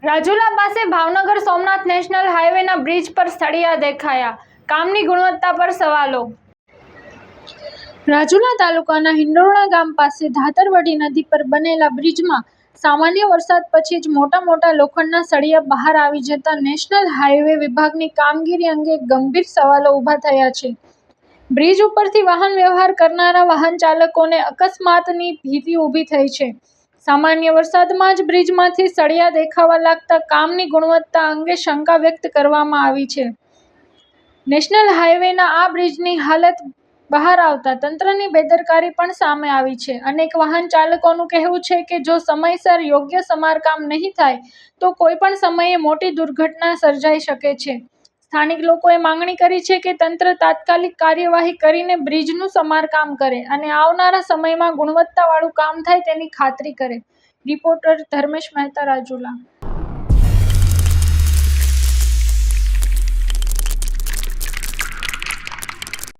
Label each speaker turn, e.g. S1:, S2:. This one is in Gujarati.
S1: રાજુલા પાસે ભાવનગર સોમનાથ નેશનલ હાઈવેના બ્રિજ પર સળિયા દેખાયા, કામની ગુણવત્તા પર સવાલો। રાજુલા તાલુકાના હિંડોરણા ગામ પાસે ધાતરવડી નદી પર બનેલા બ્રિજમાં સામાન્ય વરસાદ પછી જ મોટા લોખંડના સળિયા બહાર આવી જતા નેશનલ હાઈવે વિભાગની કામગીરી અંગે ગંભીર સવાલો ઊભા થયા છે। બ્રિજ ઉપરથી વાહન વ્યવહાર કરનારા વાહન ચાલકોને અકસ્માતની ભીતિ ઊભી થઈ છે। સામાન્ય વરસાદમાં જ બ્રિજમાંથી સળિયા દેખાવા લાગતા કામની ગુણવત્તા અંગે શંકા વ્યક્ત કરવામાં આવી છે। નેશનલ હાઈવેના આ બ્રિજની હાલત બહાર આવતા તંત્રની બેદરકારી પણ સામે આવી છે। અનેક વાહન ચાલકોનું કહેવું છે કે જો સમયસર યોગ્ય સમારકામ નહીં થાય તો કોઈ પણ સમયે મોટી દુર્ઘટના સર્જાઈ શકે છે। સ્થાનિક લોકોએ માંગણી કરી છે કે તંત્ર તાત્કાલિક કાર્યવાહી કરીને બ્રિજનું સમારકામ કરે અને આવનારા સમયમાં ગુણવત્તાવાળું કામ થાય તેની ખાતરી કરે। રિપોર્ટર ધર્મેશ મહેતા, રાજુલા।